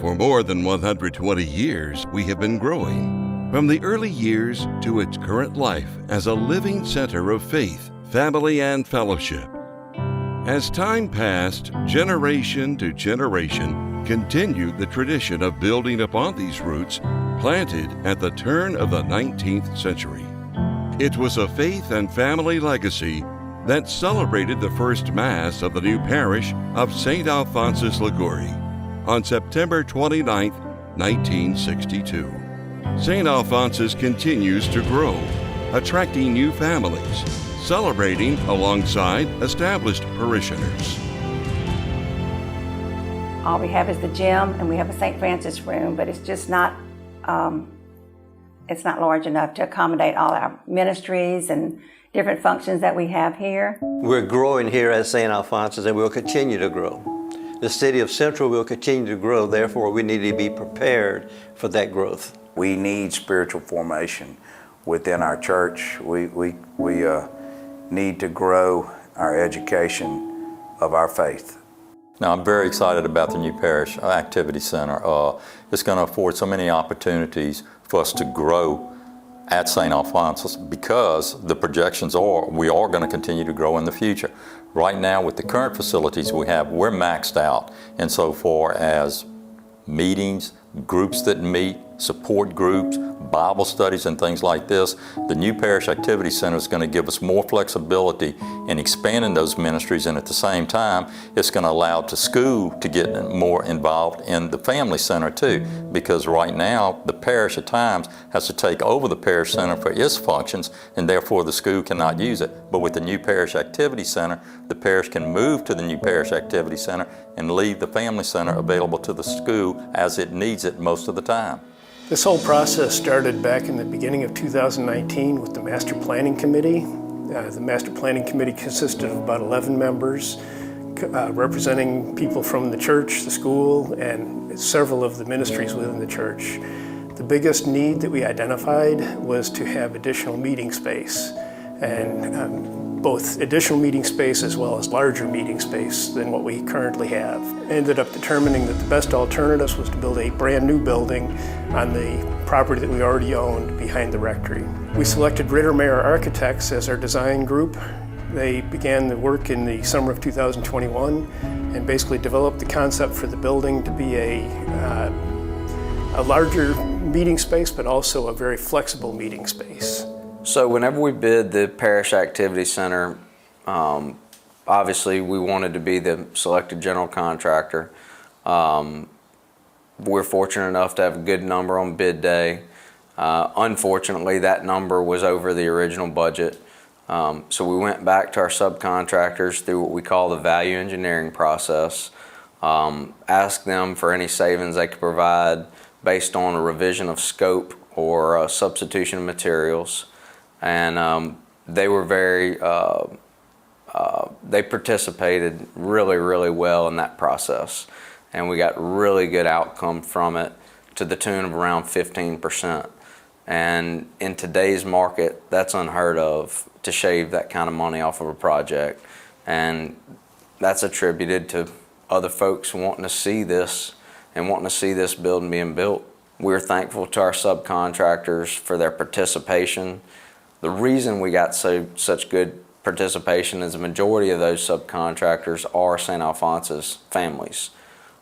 For more than 120 years, we have been growing, from the early years to its current life as a living center of faith, family, and fellowship. As time passed, generation to generation continued the tradition of building upon these roots planted at the turn of the 19th century. It was a faith and family legacy that celebrated the first Mass of the new parish of St. Alphonsus Liguori on September 29, 1962. St. Alphonsus continues to grow, attracting new families, celebrating alongside established parishioners. All we have is the gym, and we have a St. Francis room, but it's just not large enough to accommodate all our ministries and different functions that we have here. We're growing here at St. Alphonsus, and we'll continue to grow. The city of Central will continue to grow, therefore we need to be prepared for that growth. We need spiritual formation within our church. We need to grow our education of our faith. Now, I'm very excited about the new parish activity center. It's going to afford so many opportunities for us to grow at St. Alphonsus, because the projections are we are going to continue to grow in the future. Right now, with the current facilities we have, we're maxed out insofar as meetings, groups that meet, support groups, Bible studies, and things like this. The new Parish Activity Center is going to give us more flexibility in expanding those ministries, and at the same time, it's going to allow the school to get more involved in the family center too, because right now, the parish at times has to take over the parish center for its functions, and therefore the school cannot use it. But with the new Parish Activity Center, the parish can move to the new Parish Activity Center and leave the family center available to the school as it needs it most of the time. This whole process started back in the beginning of 2019 with the Master Planning Committee. The Master Planning Committee consisted of about 11 members representing people from the church, the school, and several of the ministries within the church. The biggest need that we identified was to have additional meeting space, and both additional meeting space as well as larger meeting space than what we currently have. Ended up determining that the best alternatives was to build a brand new building on the property that we already owned behind the rectory. We selected Ritter Mayer Architects as our design group. They began the work in the summer of 2021 and basically developed the concept for the building to be a larger meeting space, but also a very flexible meeting space. So whenever we bid the Parish Activity Center, obviously we wanted to be the selected general contractor. We're fortunate enough to have a good number on bid day. Unfortunately, that number was over the original budget. So we went back to our subcontractors through what we call the value engineering process, asked them for any savings they could provide based on a revision of scope or a substitution of materials. And they were they participated really, really well in that process. And we got really good outcome from it to the tune of around 15%. And in today's market, that's unheard of to shave that kind of money off of a project. And that's attributed to other folks wanting to see this and wanting to see this building being built. We're thankful to our subcontractors for their participation. The reason we got such good participation is the majority of those subcontractors are St. Alphonsus families.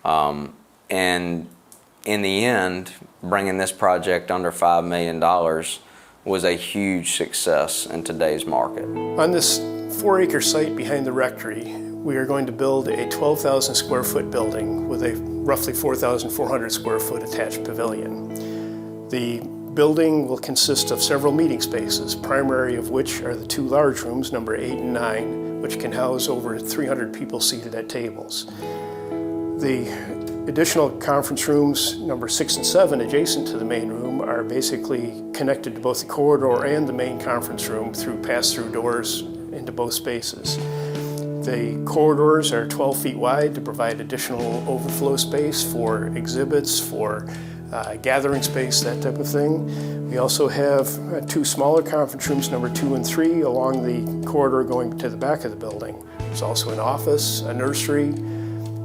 And in the end, bringing this project under $5 million was a huge success in today's market. On this 4-acre site behind the rectory, we are going to build a 12,000 square foot building with a roughly 4,400 square foot attached pavilion. The building will consist of several meeting spaces, primary of which are the 2 large rooms, number 8 and 9, which can house over 300 people seated at tables. The additional conference rooms, number 6 and 7, adjacent to the main room, are basically connected to both the corridor and the main conference room through pass-through doors into both spaces. The corridors are 12 feet wide to provide additional overflow space for exhibits, for gathering space, that type of thing. We also have 2 smaller conference rooms, number 2 and 3, along the corridor going to the back of the building. There's also an office, a nursery,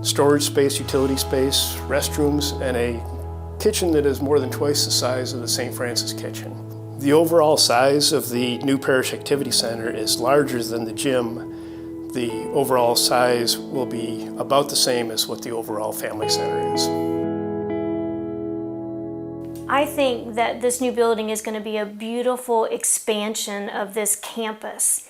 storage space, utility space, restrooms, and a kitchen that is more than twice the size of the St. Francis kitchen. The overall size of the new Parish Activity Center is larger than the gym. The overall size will be about the same as what the overall Family Center is. I think that this new building is going to be a beautiful expansion of this campus.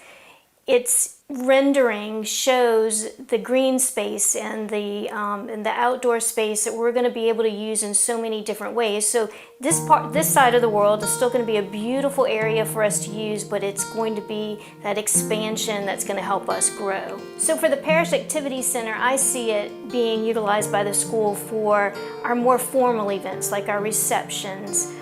Its rendering shows the green space and the outdoor space that we're going to be able to use in so many different ways. So this side of the world is still going to be a beautiful area for us to use, but it's going to be that expansion that's going to help us grow. So for the Parish Activity Center, I see it being utilized by the school for our more formal events, like our receptions.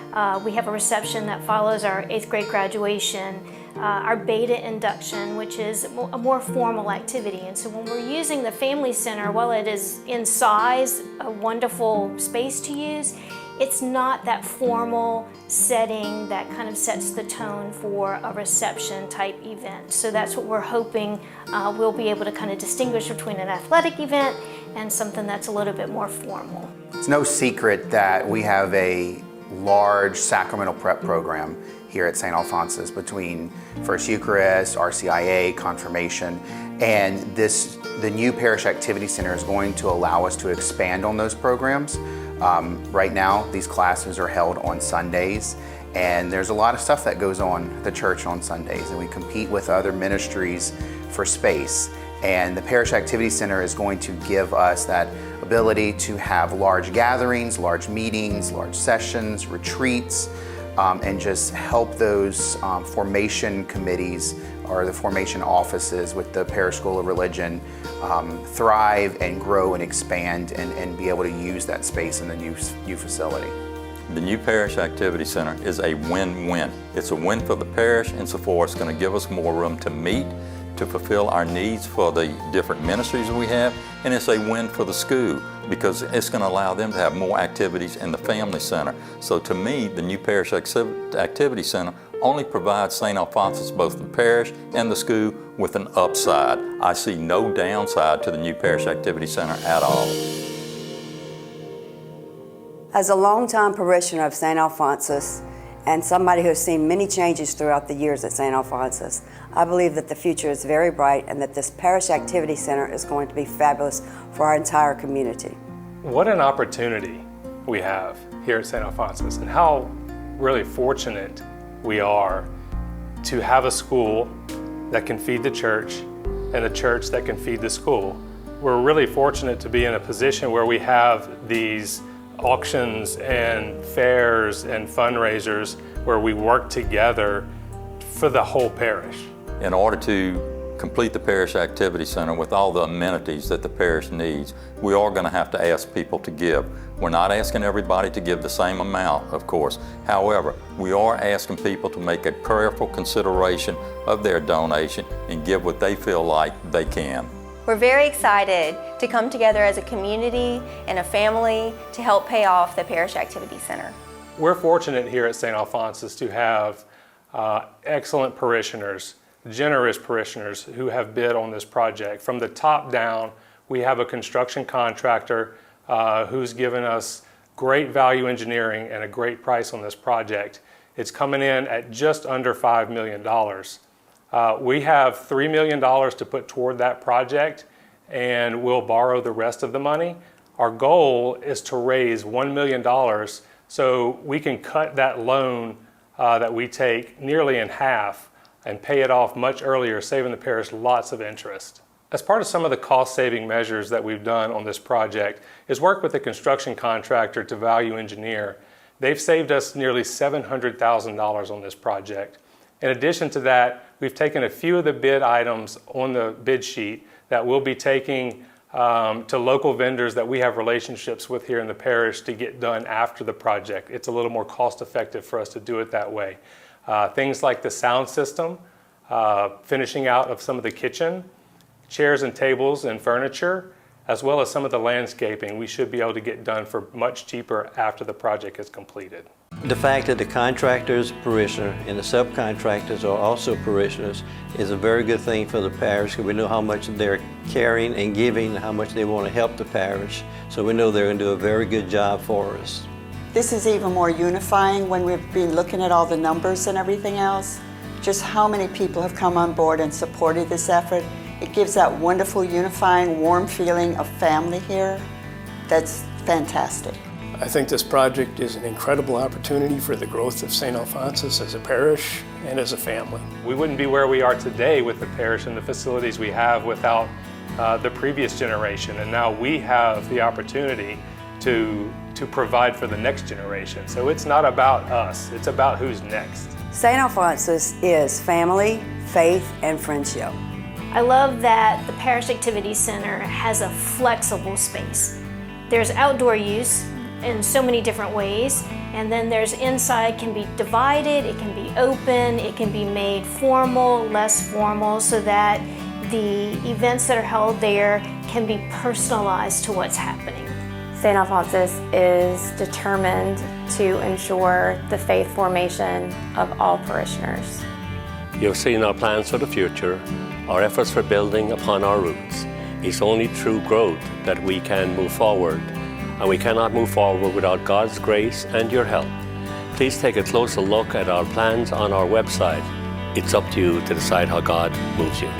We have a reception that follows our 8th grade graduation. Our beta induction, which is a more formal activity. And so when we're using the Family Center, while it is in size a wonderful space to use, it's not that formal setting that kind of sets the tone for a reception type event. So that's what we're hoping we'll be able to kind of distinguish between an athletic event and something that's a little bit more formal. It's no secret that we have a large sacramental prep program here at St. Alphonsus between First Eucharist, RCIA, Confirmation, and the new Parish Activity Center is going to allow us to expand on those programs. Right now, these classes are held on Sundays, and there's a lot of stuff that goes on at the church on Sundays, and we compete with other ministries for space. And the Parish Activity Center is going to give us that ability to have large gatherings, large meetings, large sessions, retreats, and just help those formation committees or the formation offices with the Parish School of Religion thrive and grow and expand and be able to use that space in the new facility. The new Parish Activity Center is a win-win. It's a win for the parish insofar it's going to give us more room to meet, to fulfill our needs for the different ministries we have, and it's a win for the school because it's going to allow them to have more activities in the Family Center. So to me, the new Parish Activity Center only provides St. Alphonsus, both the parish and the school, with an upside. I see no downside to the new Parish Activity Center at all. As a longtime parishioner of St. Alphonsus and somebody who has seen many changes throughout the years at St. Alphonsus, I believe that the future is very bright and that this Parish Activity Center is going to be fabulous for our entire community. What an opportunity we have here at St. Alphonsus, and how really fortunate we are to have a school that can feed the church and a church that can feed the school. We're really fortunate to be in a position where we have these auctions and fairs and fundraisers where we work together for the whole parish. In order to complete the Parish Activity Center with all the amenities that the parish needs, we are going to have to ask people to give. We're not asking everybody to give the same amount, of course. However, we are asking people to make a prayerful consideration of their donation and give what they feel like they can. We're very excited to come together as a community and a family to help pay off the Parish Activity Center. We're fortunate here at St. Alphonsus to have excellent parishioners, generous parishioners who have bid on this project. From the top down, we have a construction contractor who's given us great value engineering and a great price on this project. It's coming in at just under $5 million. We have $3 million to put toward that project, and we'll borrow the rest of the money. Our goal is to raise $1 million so we can cut that loan that we take nearly in half and pay it off much earlier, saving the parish lots of interest. As part of some of the cost-saving measures that we've done on this project is work with a construction contractor to value engineer. They've saved us nearly $700,000 on this project. In addition to that, we've taken a few of the bid items on the bid sheet that we'll be taking to local vendors that we have relationships with here in the parish to get done after the project. It's a little more cost-effective for us to do it that way. Things like the sound system, finishing out of some of the kitchen, chairs and tables and furniture, as well as some of the landscaping we should be able to get done for much cheaper after the project is completed. The fact that the contractor is a parishioner and the subcontractors are also parishioners is a very good thing for the parish, because we know how much they're caring and giving, how much they want to help the parish. So we know they're going to do a very good job for us. This is even more unifying when we've been looking at all the numbers and everything else. Just how many people have come on board and supported this effort. It gives that wonderful, unifying, warm feeling of family here. That's fantastic. I think this project is an incredible opportunity for the growth of St. Alphonsus as a parish and as a family. We wouldn't be where we are today with the parish and the facilities we have without the previous generation, and now we have the opportunity to provide for the next generation. So it's not about us, it's about who's next. St. Alphonsus is family, faith, and friendship. I love that the Parish Activity Center has a flexible space. There's outdoor use in so many different ways, and then there's inside, can be divided, it can be open, it can be made formal, less formal, so that the events that are held there can be personalized to what's happening. St. Alphonsus is determined to ensure the faith formation of all parishioners. You've seen our plans for the future, our efforts for building upon our roots. It's only through growth that we can move forward, and we cannot move forward without God's grace and your help. Please take a closer look at our plans on our website. It's up to you to decide how God moves you.